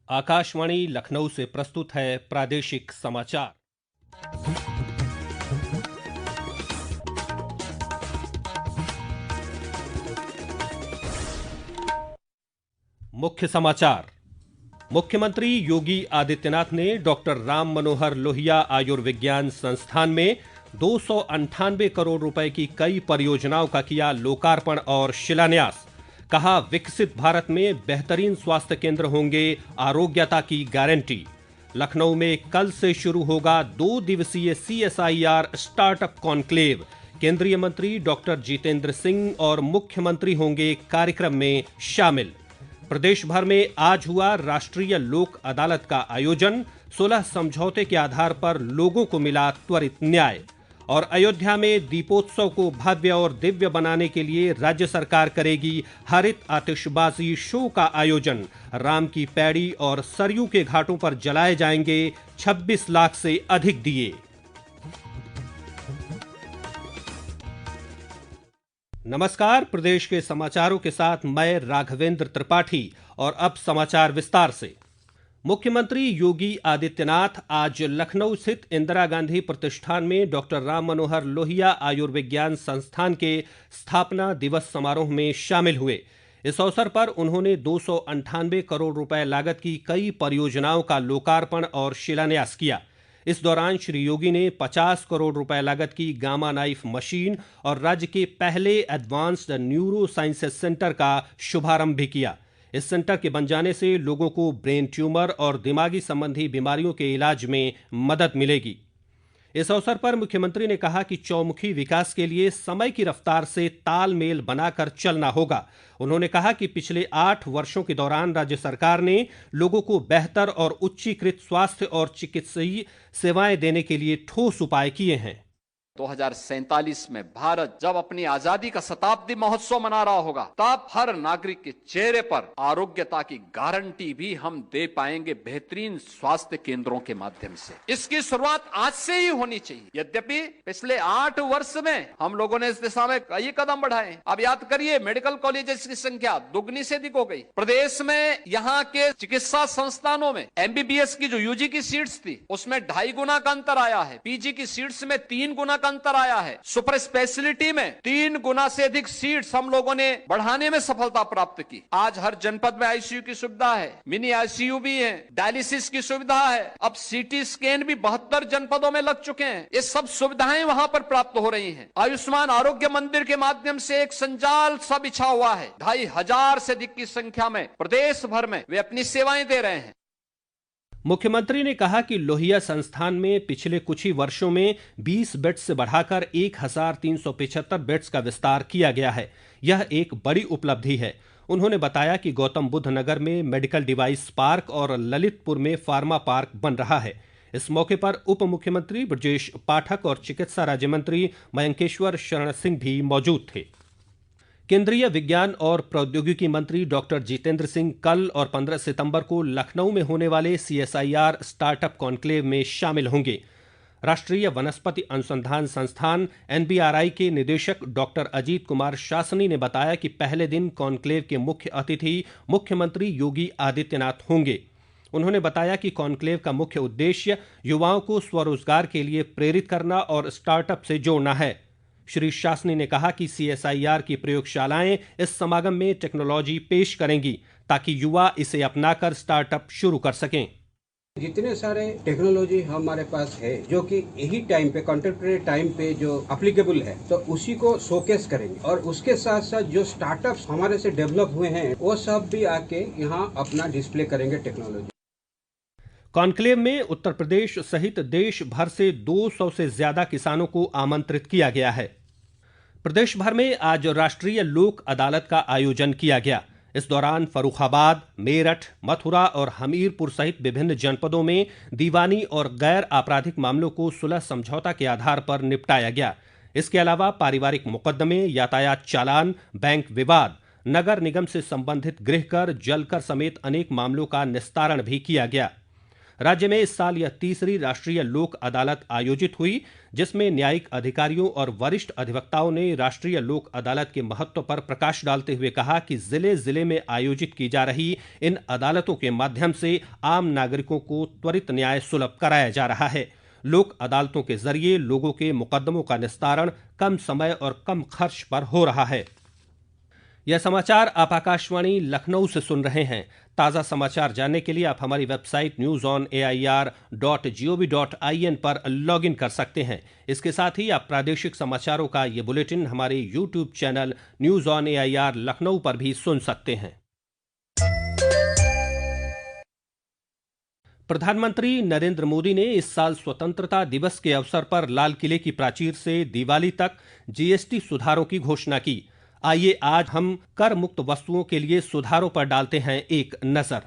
आकाशवाणी लखनऊ से प्रस्तुत है प्रादेशिक समाचार। मुख्य समाचार। मुख्यमंत्री योगी आदित्यनाथ ने डॉक्टर राम मनोहर लोहिया आयुर्विज्ञान संस्थान में 298 करोड़ रुपए की कई परियोजनाओं का किया लोकार्पण और शिलान्यास। कहा, विकसित भारत में बेहतरीन स्वास्थ्य केंद्र होंगे आरोग्यता की गारंटी। लखनऊ में कल से शुरू होगा 2 दिवसीय CSIR स्टार्टअप कॉन्क्लेव। केंद्रीय मंत्री डॉक्टर जितेंद्र सिंह और मुख्यमंत्री होंगे कार्यक्रम में शामिल। प्रदेश भर में आज हुआ राष्ट्रीय लोक अदालत का आयोजन। 16 समझौते के आधार पर लोगों को मिला त्वरित न्याय। और अयोध्या में दीपोत्सव को भव्य और दिव्य बनाने के लिए राज्य सरकार करेगी हरित आतिशबाजी शो का आयोजन। राम की पैड़ी और सरयू के घाटों पर जलाए जाएंगे 26 लाख से अधिक दिए। नमस्कार, प्रदेश के समाचारों के साथ मैं राघवेंद्र त्रिपाठी। और अब समाचार विस्तार से। मुख्यमंत्री योगी आदित्यनाथ आज लखनऊ स्थित इंदिरा गांधी प्रतिष्ठान में डॉक्टर राम मनोहर लोहिया आयुर्विज्ञान संस्थान के स्थापना दिवस समारोह में शामिल हुए। इस अवसर पर उन्होंने 298 करोड़ रुपए लागत की कई परियोजनाओं का लोकार्पण और शिलान्यास किया। इस दौरान श्री योगी ने 50 करोड़ रुपए लागत की गामा नाइफ मशीन और राज्य के पहले एडवांस्ड न्यूरो साइंसेज सेंटर का शुभारंभ भी किया। इस सेंटर के बन जाने से लोगों को ब्रेन ट्यूमर और दिमागी संबंधी बीमारियों के इलाज में मदद मिलेगी। इस अवसर पर मुख्यमंत्री ने कहा कि चौमुखी विकास के लिए समय की रफ्तार से तालमेल बनाकर चलना होगा। उन्होंने कहा कि पिछले 8 वर्षों के दौरान राज्य सरकार ने लोगों को बेहतर और उच्चीकृत स्वास्थ्य और चिकित्सीय सेवाएं देने के लिए ठोस उपाय किए हैं। 2047 में भारत जब अपनी आजादी का शताब्दी महोत्सव मना रहा होगा, तब हर नागरिक के चेहरे पर आरोग्यता की गारंटी भी हम दे पाएंगे बेहतरीन स्वास्थ्य केंद्रों के माध्यम से। इसकी शुरुआत आज से ही होनी चाहिए। यद्यपि पिछले 8 वर्ष में हम लोगों ने इस दिशा में कई कदम बढ़ाए। अब याद करिए, मेडिकल कॉलेजेस की संख्या दुगनी से अधिक हो गई। प्रदेश में यहाँ के चिकित्सा संस्थानों में MBBS की जो UG की सीट्स थी, उसमें 2.5 गुना का अंतर आया है। PG की सीट्स में 3 गुना अंतर आया है। सुपर स्पेशलिटी में 3 गुना से अधिक सीट्स हम लोगों ने बढ़ाने में सफलता प्राप्त की। आज हर जनपद में ICU की सुविधा है, मिनी ICU भी है, डायलिसिस की सुविधा है। अब CT स्कैन भी 72 जनपदों में लग चुके हैं। ये सब सुविधाएं वहां पर प्राप्त हो रही हैं। आयुष्मान आरोग्य मंदिर के माध्यम से एक संजाल सा बिछा हुआ है। 2500 से अधिक की संख्या में प्रदेश भर में वे अपनी सेवाएं दे रहे हैं। मुख्यमंत्री ने कहा कि लोहिया संस्थान में पिछले कुछ ही वर्षों में 20 बेड्स से बढ़ाकर 1375 बेड्स का विस्तार किया गया है। यह एक बड़ी उपलब्धि है। उन्होंने बताया कि गौतम बुद्ध नगर में मेडिकल डिवाइस पार्क और ललितपुर में फार्मा पार्क बन रहा है। इस मौके पर उप मुख्यमंत्री ब्रजेश पाठक और चिकित्सा राज्य मंत्री मयंकेश्वर शरण सिंह भी मौजूद थे। केंद्रीय विज्ञान और प्रौद्योगिकी मंत्री डॉक्टर जितेंद्र सिंह कल और 15 सितंबर को लखनऊ में होने वाले CSIR स्टार्टअप कॉन्क्लेव में शामिल होंगे। राष्ट्रीय वनस्पति अनुसंधान संस्थान NBRI के निदेशक डॉक्टर अजीत कुमार शासनी ने बताया कि पहले दिन कॉन्क्लेव के मुख्य अतिथि मुख्यमंत्री योगी आदित्यनाथ होंगे। उन्होंने बताया कि कॉन्क्लेव का मुख्य उद्देश्य युवाओं को स्वरोजगार के लिए प्रेरित करना और स्टार्टअप से जोड़ना है। श्री शासनी ने कहा कि CSIR की प्रयोगशालाएं इस समागम में टेक्नोलॉजी पेश करेंगी ताकि युवा इसे अपनाकर स्टार्टअप शुरू कर सकें। जितने सारे टेक्नोलॉजी हमारे पास है जो कि यही टाइम पे, कंटेम्प्रेरी टाइम पे जो एप्लीकेबल है, तो उसी को शोकेस करेंगे। और उसके साथ साथ जो स्टार्टअप्स हमारे से डेवलप हुए हैं वो सब भी आके यहाँ अपना डिस्प्ले करेंगे टेक्नोलॉजी। कॉन्क्लेव में उत्तर प्रदेश सहित देश भर से 200 से ज्यादा किसानों को आमंत्रित किया गया है। प्रदेश भर में आज राष्ट्रीय लोक अदालत का आयोजन किया गया। इस दौरान फर्रुखाबाद, मेरठ, मथुरा और हमीरपुर सहित विभिन्न जनपदों में दीवानी और गैर आपराधिक मामलों को सुलह समझौता के आधार पर निपटाया गया। इसके अलावा पारिवारिक मुकदमे, यातायात चालान, बैंक विवाद, नगर निगम से संबंधित गृह कर, जल कर समेत अनेक मामलों का निस्तारण भी किया गया। राज्य में इस साल यह तीसरी राष्ट्रीय लोक अदालत आयोजित हुई, जिसमें न्यायिक अधिकारियों और वरिष्ठ अधिवक्ताओं ने राष्ट्रीय लोक अदालत के महत्व पर प्रकाश डालते हुए कहा कि जिले जिले में आयोजित की जा रही इन अदालतों के माध्यम से आम नागरिकों को त्वरित न्याय सुलभ कराया जा रहा है। लोक अदालतों के जरिए लोगों के मुकदमों का निस्तारण कम समय और कम खर्च पर हो रहा है। यह समाचार आप आकाशवाणी लखनऊ से सुन रहे हैं। ताज़ा समाचार जानने के लिए आप हमारी वेबसाइट newsonair.gov.in पर लॉगिन कर सकते हैं। इसके साथ ही आप प्रादेशिक समाचारों का ये बुलेटिन हमारे YouTube channel news on AIR Lucknow पर भी सुन सकते हैं। प्रधानमंत्री नरेंद्र मोदी ने इस साल स्वतंत्रता दिवस के अवसर पर लाल किले की प्राचीर से दिवाली तक GST सुधारों की घोषणा की। आइए आज हम कर मुक्त वस्तुओं के लिए सुधारों पर डालते हैं एक नजर।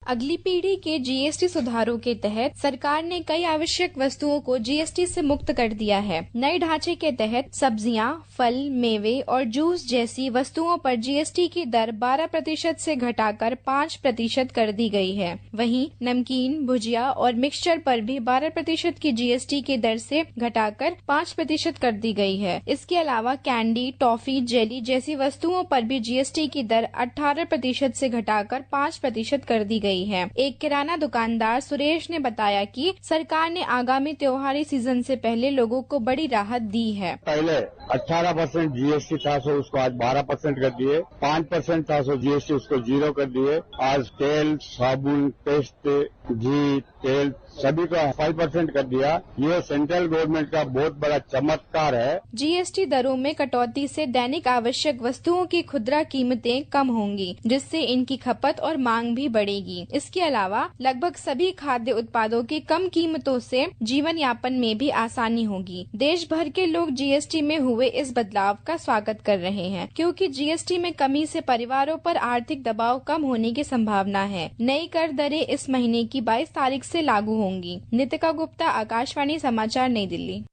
अगली पीढ़ी के GST सुधारों के तहत सरकार ने कई आवश्यक वस्तुओं को GST से मुक्त कर दिया है। नए ढांचे के तहत सब्जियां, फल, मेवे और जूस जैसी वस्तुओं पर GST की दर 12% से घटाकर 5% कर दी गई है। वहीं नमकीन, भुजिया और मिक्सचर पर भी 12% की GST की दर से घटाकर 5% कर दी गई है। इसके अलावा कैंडी, टॉफी, जेली जैसी वस्तुओं पर भी GST की दर 18% से घटाकर 5% कर दी गई है। एक किराना दुकानदार सुरेश ने बताया कि सरकार ने आगामी त्योहारी सीजन से पहले लोगों को बड़ी राहत दी है। पहले 18% GST था, सो उसको आज 12% कर दिए। 5% था, सो GST उसको 0 कर दिए। आज तेल, साबुन, पेस्ट, घी, तेल सभी को 5% कर दिया। ये सेंट्रल गवर्नमेंट का बहुत बड़ा चमत्कार है। GST दरों में कटौती से दैनिक आवश्यक वस्तुओं की खुदरा कीमतें कम होंगी, जिससे इनकी खपत और मांग भी बढ़ेगी। इसके अलावा लगभग सभी खाद्य उत्पादों की कम कीमतों से जीवन यापन में भी आसानी होगी। देश भर के लोग GST में हुए इस बदलाव का स्वागत कर रहे हैं, क्योंकि GST में कमी से परिवारों पर आर्थिक दबाव कम होने की संभावना है। नई कर दरें इस महीने की 22 तारीख से लागू होंगी। नितिका गुप्ता, आकाशवाणी समाचार, नई दिल्ली।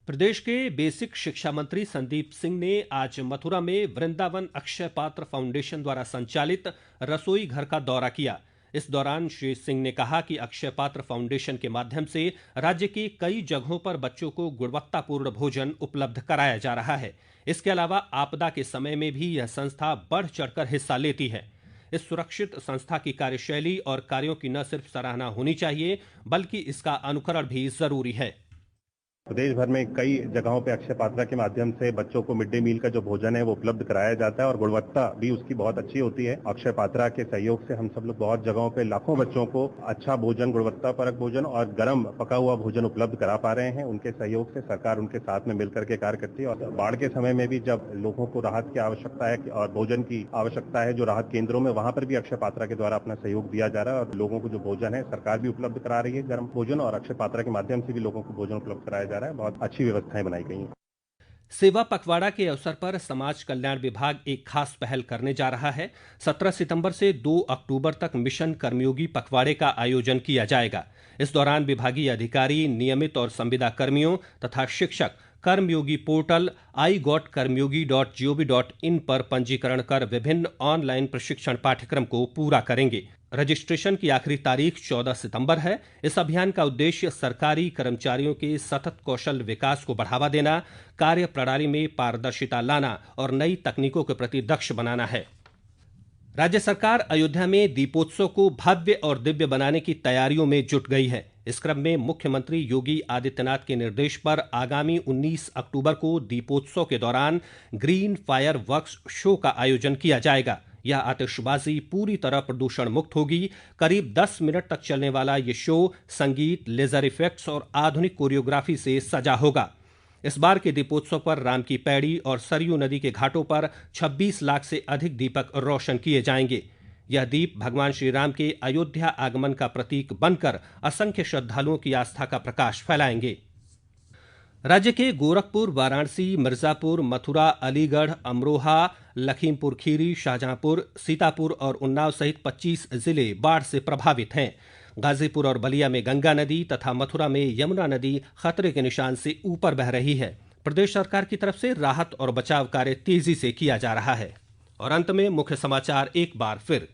प्रदेश के बेसिक शिक्षा मंत्री संदीप सिंह ने आज मथुरा में वृंदावन अक्षय पात्र फाउंडेशन द्वारा संचालित रसोई घर का दौरा किया। इस दौरान श्री सिंह ने कहा कि अक्षय पात्र फाउंडेशन के माध्यम से राज्य की कई जगहों पर बच्चों को गुणवत्तापूर्ण भोजन उपलब्ध कराया जा रहा है। इसके अलावा आपदा के समय में भी यह संस्था बढ़ चढ़कर हिस्सा लेती है। इस सुरक्षित संस्था की कार्यशैली और कार्यों की न सिर्फ सराहना होनी चाहिए, बल्कि इसका अनुकरण भी जरूरी है। प्रदेश भर में कई जगहों पे अक्षय पात्रा के माध्यम से बच्चों को मिड डे मील का जो भोजन है वो उपलब्ध कराया जाता है और गुणवत्ता भी उसकी बहुत अच्छी होती है। अक्षय पात्रा के सहयोग से हम सब लोग बहुत जगहों पे लाखों बच्चों को अच्छा भोजन, गुणवत्तापरक भोजन और गर्म पका हुआ भोजन उपलब्ध करा पा रहे हैं। उनके सहयोग से सरकार उनके साथ में मिलकर के कार्य करती है और बाढ़ के समय में भी जब लोगों को राहत की आवश्यकता है और भोजन की आवश्यकता है, जो राहत केंद्रों में, वहां पर भी अक्षय पात्रा के द्वारा अपना सहयोग दिया जा रहा है और लोगों को जो भोजन है सरकार भी उपलब्ध करा रही है गर्म भोजन, और अक्षय पात्रा के माध्यम से भी लोगों को भोजन उपलब्ध कराया जा रहा है। बहुत अच्छी व्यवस्थाएं बनाई गई हैं। सेवा पखवाड़ा के अवसर पर समाज कल्याण विभाग एक खास पहल करने जा रहा है। 17 सितंबर से 2 अक्टूबर तक मिशन कर्मयोगी पखवाड़े का आयोजन किया जाएगा। इस दौरान विभागीय अधिकारी, नियमित और संविदा कर्मियों तथा शिक्षक कर्मयोगी पोर्टल igotkarmyogi.gov.in पर पंजीकरण कर विभिन्न ऑनलाइन प्रशिक्षण पाठ्यक्रम को पूरा करेंगे। रजिस्ट्रेशन की आखिरी तारीख 14 सितंबर है। इस अभियान का उद्देश्य सरकारी कर्मचारियों के सतत कौशल विकास को बढ़ावा देना, कार्य प्रणाली में पारदर्शिता लाना और नई तकनीकों के प्रति दक्ष बनाना है। राज्य सरकार अयोध्या में दीपोत्सव को भव्य और दिव्य बनाने की तैयारियों में जुट गई है। इस क्रम में मुख्यमंत्री योगी आदित्यनाथ के निर्देश पर आगामी 19 अक्टूबर को दीपोत्सव के दौरान ग्रीन फायर वर्क्स शो का आयोजन किया जाएगा। यह आतिशबाजी पूरी तरह प्रदूषण मुक्त होगी। करीब 10 मिनट तक चलने वाला ये शो संगीत, लेजर इफेक्ट्स और आधुनिक कोरियोग्राफी से सजा होगा। इस बार के दीपोत्सव पर राम की पैड़ी और सरयू नदी के घाटों पर 26 लाख से अधिक दीपक रोशन किए जाएंगे। यह दीप भगवान श्री राम के अयोध्या आगमन का प्रतीक बनकर असंख्य श्रद्धालुओं की आस्था का प्रकाश फैलाएंगे। राज्य के गोरखपुर, वाराणसी, मिर्जापुर, मथुरा, अलीगढ़, अमरोहा, लखीमपुर खीरी, शाहजहांपुर, सीतापुर और उन्नाव सहित 25 जिले बाढ़ से प्रभावित हैं। गाजीपुर और बलिया में गंगा नदी तथा मथुरा में यमुना नदी खतरे के निशान से ऊपर बह रही है। प्रदेश सरकार की तरफ से राहत और बचाव कार्य तेजी से किया जा रहा है। और अंत में मुख्य समाचार एक बार फिर।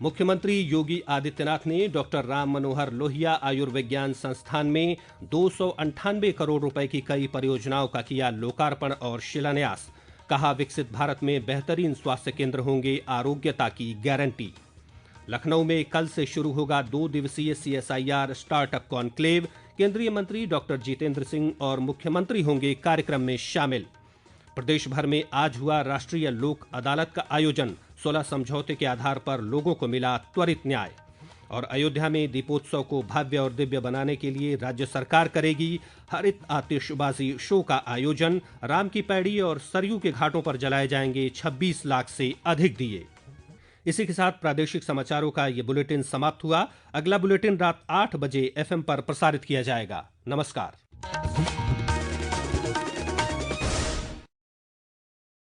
मुख्यमंत्री योगी आदित्यनाथ ने डॉक्टर राम मनोहर लोहिया आयुर्विज्ञान संस्थान में 298 करोड़ रुपए की कई परियोजनाओं का किया लोकार्पण और शिलान्यास। कहा, विकसित भारत में बेहतरीन स्वास्थ्य केंद्र होंगे आरोग्यता की गारंटी। लखनऊ में कल से शुरू होगा 2 दिवसीय CSIR स्टार्टअप कॉन्क्लेव। केंद्रीय मंत्री डॉक्टर जितेंद्र सिंह और मुख्यमंत्री होंगे कार्यक्रम में शामिल। प्रदेश भर में आज हुआ राष्ट्रीय लोक अदालत का आयोजन। 16 समझौते के आधार पर लोगों को मिला त्वरित न्याय। और अयोध्या में दीपोत्सव को भव्य और दिव्य बनाने के लिए राज्य सरकार करेगी हरित आतिशबाजी शो का आयोजन। राम की पैड़ी और सरयू के घाटों पर जलाए जाएंगे 26 लाख से अधिक दिए। इसी के साथ प्रादेशिक समाचारों का ये बुलेटिन समाप्त हुआ। अगला बुलेटिन रात 8 बजे FM पर प्रसारित किया जाएगा। नमस्कार।